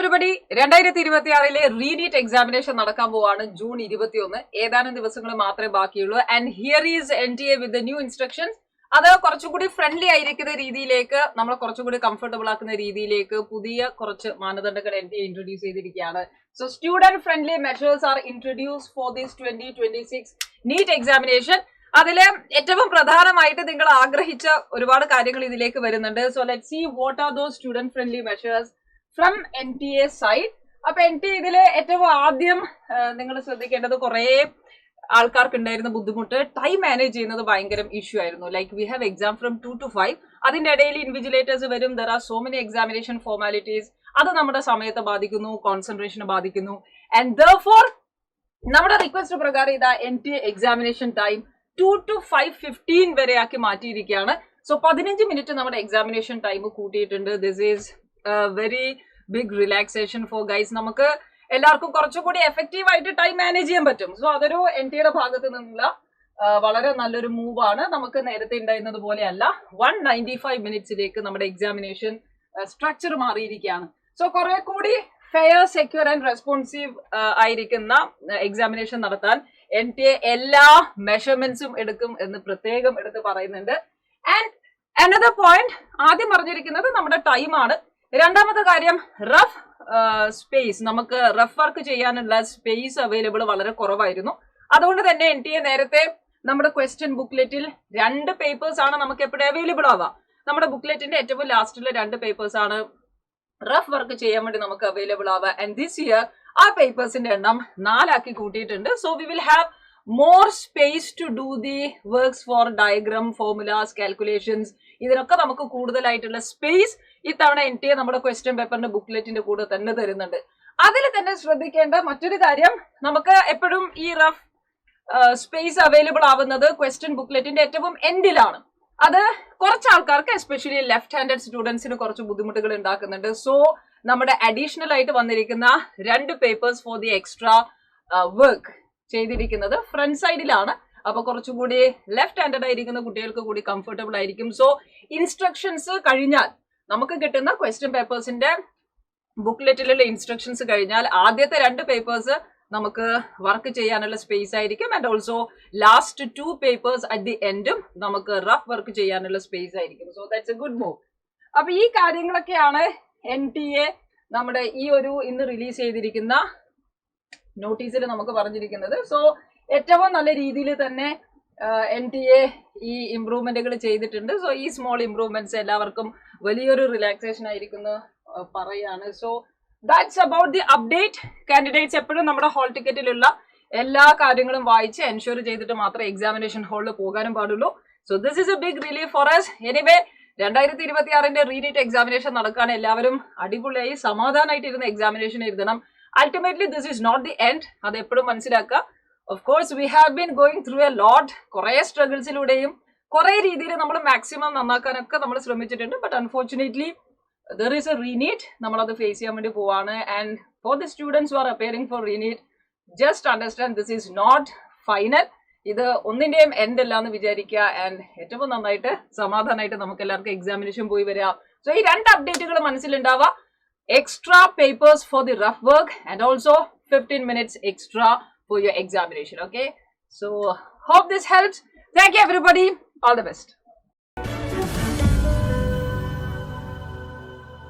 everybody. 2026 re-NEET examination നടക്കാൻ പോവാണ് June 21. ഏതാനും ദിവസങ്ങൾ മാത്രമേ ബാക്കിയുള്ളൂ. And here is NTA with the new instructions. അത് കുറച്ചുകൂടി ഫ്രണ്ട്ലി ആയിരിക്കുന്ന രീതിയിലേക്ക് നമ്മൾ കുറച്ചുകൂടി കംഫർട്ടബിൾ ആക്കുന്ന രീതിയിലേക്ക് പുതിയ കുറച്ച് മാനദണ്ഡങ്ങൾ NTA ഇൻട്രൊഡ്യൂസ് ചെയ്തിരിക്കുകയാണ്. So student friendly measures are introduced for this 2026 NEET examination. അതിലെ ഏറ്റവും പ്രധാനമായിട്ട് നിങ്ങൾ ആഗ്രഹിച്ച ഒരുപാട് കാര്യങ്ങൾ ഇതിലേക്ക് വരുന്നുണ്ട്. So let's see what are those student friendly measures from NTA side. അപ്പൊ NTA ഇതിലെ ഏറ്റവും ആദ്യം നിങ്ങൾ ശ്രദ്ധിക്കേണ്ടത് കുറെ ആൾക്കാർക്ക് ഉണ്ടായിരുന്ന ബുദ്ധിമുട്ട് ടൈം മാനേജ് ചെയ്യുന്നത് ഭയങ്കര ഇഷ്യൂ ആയിരുന്നു. Like we have exam from 2 to 5. അതിന്റെ ഇടയിൽ ഇൻവിജിലേറ്റേഴ്സ് വരും. There are so many examination formalities. അത് നമ്മുടെ സമയത്തെ ബാധിക്കുന്നു, കോൺസെൻട്രേഷനെ ബാധിക്കുന്നു. ആൻഡ് ദെർഫോർ നമ്മുടെ റിക്വസ്റ്റ് പ്രകാരം ഇതാ NTA എക്സാമിനേഷൻ ടൈം 2 to 5:15 വരെ ആക്കി മാറ്റിയിരിക്കുകയാണ്. സോ 15 മിനിറ്റ് നമ്മുടെ എക്സാമിനേഷൻ ടൈം കൂട്ടിയിട്ടുണ്ട്. This is very big relaxation for guys. നമുക്ക് എല്ലാവർക്കും കുറച്ചുകൂടി എഫക്റ്റീവ് ആയിട്ട് ടൈം മാനേജ് ചെയ്യാൻ പറ്റും. സോ അതൊരു NTAയുടെ ഭാഗത്ത് നിന്നുള്ള വളരെ നല്ലൊരു മൂവ് ആണ്. നമുക്ക് നേരത്തെ ഉണ്ടായിരുന്നത് പോലെയല്ല 195 മിനിറ്റ്സിലേക്ക് നമ്മുടെ എക്സാമിനേഷൻ സ്ട്രക്ചർ മാറിയിരിക്കുകയാണ്. സോ കുറെ കൂടി ഫെയർ, സെക്യൂർ ആൻഡ് റെസ്പോൺസീവ് ആയിരിക്കുന്ന എക്സാമിനേഷൻ നടത്താൻ NTA എല്ലാ മെഷർമെന്റ്സും എടുക്കും എന്ന് പ്രത്യേകം എടുത്ത് പറയുന്നുണ്ട്. ആൻഡ് അനദർ പോയിന്റ്, ആദ്യം പറഞ്ഞിരിക്കുന്നത് നമ്മുടെ ടൈമാണ്. രണ്ടാമത്തെ കാര്യം, റഫ് സ്പേസ്, നമുക്ക് റഫ് വർക്ക് ചെയ്യാനുള്ള സ്പേസ് അവൈലബിൾ വളരെ കുറവായിരുന്നു. അതുകൊണ്ട് തന്നെ NTA നേരത്തെ നമ്മുടെ ക്വസ്റ്റ്യൻ ബുക്ക്ലെറ്റിൽ 2 പേപ്പേഴ്സ് ആണ് നമുക്ക് എപ്പോഴും അവൈലബിൾ ആവുക. നമ്മുടെ ബുക്ക്ലെറ്റിന്റെ ഏറ്റവും ലാസ്റ്റിലെ 2 പേപ്പേഴ്സ് ആണ് റഫ് വർക്ക് ചെയ്യാൻ വേണ്ടി നമുക്ക് അവൈലബിൾ ആവുക. ആൻഡ് ദിസ് ഇയർ ആ പേപ്പേഴ്സിന്റെ എണ്ണം 4 ആക്കി കൂട്ടിയിട്ടുണ്ട്. So we will have more space to do the works for diagram, formulas, calculations. ഇതിനൊക്കെ നമുക്ക് കൂടുതലായിട്ടുള്ള സ്പേസ് ഇത്തവണ NTA നമ്മുടെ ക്വസ്റ്റ്യൻ പേപ്പറിന്റെ ബുക്ക്ലെറ്റിന്റെ കൂടെ തന്നെ തരുന്നുണ്ട്. അതിൽ തന്നെ ശ്രദ്ധിക്കേണ്ട മറ്റൊരു കാര്യം, നമുക്ക് എപ്പോഴും ഈ റഫ് സ്പേസ് അവൈലബിൾ ആവുന്നത് ക്വസ്റ്റ്യൻ ബുക്ക്ലെറ്റിന്റെ ഏറ്റവും എൻഡിലാണ്. അത് കുറച്ച് ആൾക്കാർക്ക്, എസ്പെഷ്യലി ലെഫ്റ്റ് ഹാൻഡഡ് സ്റ്റുഡൻസിന് കുറച്ച് ബുദ്ധിമുട്ടുകൾ ഉണ്ടാക്കുന്നുണ്ട്. സോ നമ്മുടെ അഡീഷണൽ ആയിട്ട് വന്നിരിക്കുന്ന 2 papers for the extra work ചെയ്തിരിക്കുന്നത് ഫ്രണ്ട് സൈഡിലാണ്. അപ്പൊ കുറച്ചുകൂടി ലെഫ്റ്റ് ഹാൻഡഡ് ആയിരിക്കുന്ന കുട്ടികൾക്ക് കൂടി കംഫർട്ടബിൾ ആയിരിക്കും. സോ ഇൻസ്ട്രക്ഷൻസ് കഴിഞ്ഞാൽ, നമുക്ക് കിട്ടുന്ന ക്വസ്റ്റ്യൻ പേപ്പേഴ്സിന്റെ ബുക്ക്ലെറ്റിലുള്ള ഇൻസ്ട്രക്ഷൻസ് കഴിഞ്ഞാൽ ആദ്യത്തെ 2 പേപ്പേഴ്സ് നമുക്ക് വർക്ക് ചെയ്യാനുള്ള സ്പേസ് ആയിരിക്കും. And also last 2 papers at the എൻഡും നമുക്ക് റഫ് വർക്ക് ചെയ്യാനുള്ള സ്പേസ് ആയിരിക്കും. So that's a good move. അപ്പൊ ഈ കാര്യങ്ങളൊക്കെയാണ് NTA നമ്മുടെ ഈ ഒരു ഇന്ന് റിലീസ് ചെയ്തിരിക്കുന്ന നോട്ടീസിൽ നമുക്ക് പറഞ്ഞിരിക്കുന്നത്. സോ ഏറ്റവും നല്ല രീതിയിൽ തന്നെ NTA ഈ ഇംപ്രൂവ്മെന്റുകൾ ചെയ്തിട്ടുണ്ട്. സോ ഈ സ്മോൾ ഇംപ്രൂവ്മെന്റ്സ് എല്ലാവർക്കും വലിയൊരു റിലാക്സേഷൻ ആയിരിക്കുന്നു പറയാണ്. So that's about the update. Candidates എപ്പോഴും നമ്മുടെ ഹോൾ ടിക്കറ്റിലുള്ള എല്ലാ കാര്യങ്ങളും വായിച്ച് എൻഷുർ ചെയ്തിട്ട് മാത്രമേ എക്സാമിനേഷൻ ഹാളിൽ പോകാനും പാടുള്ളൂ. So this is a big relief for us. Anyway 2026 re-NEET examination നടക്കാൻ എല്ലാവരും അടിപൊളിയായി സമാധാനമായിട്ട് ഇരുന്ന് എക്സാമിനേഷൻ എഴുതണം. Ultimately this is not the end. അത് എപ്പോഴും മനസ്സിലാക്കുക. Of course we have been going through a lot. കുറെ സ്ട്രഗിൾസിലൂടെയും കുറെ രീതിയിൽ നമ്മൾ മാക്സിമം നന്നാക്കാനൊക്കെ നമ്മൾ ശ്രമിച്ചിട്ടുണ്ട്. But unfortunately there is a re-NEET. നമ്മളത് ഫേസ് ചെയ്യാൻ വേണ്ടി പോവാണ്. And for the students who are appearing for re-NEET, just understand this is not final. ഇത് ഒന്നിന്റെയും എൻഡ് അല്ല എന്ന് വിചാരിക്കുക. ആൻഡ് ഏറ്റവും നന്നായിട്ട് സമാധാനമായിട്ട് നമുക്ക് എല്ലാവർക്കും എക്സാമിനേഷൻ പോയി വരിക. സോ ഈ 2 അപ്ഡേറ്റുകൾ മനസ്സിലുണ്ടാവുക. Extra papers for the rough work and also 15 minutes extra for your examination. Okay, so hope this helps. Thank you everybody. All the best.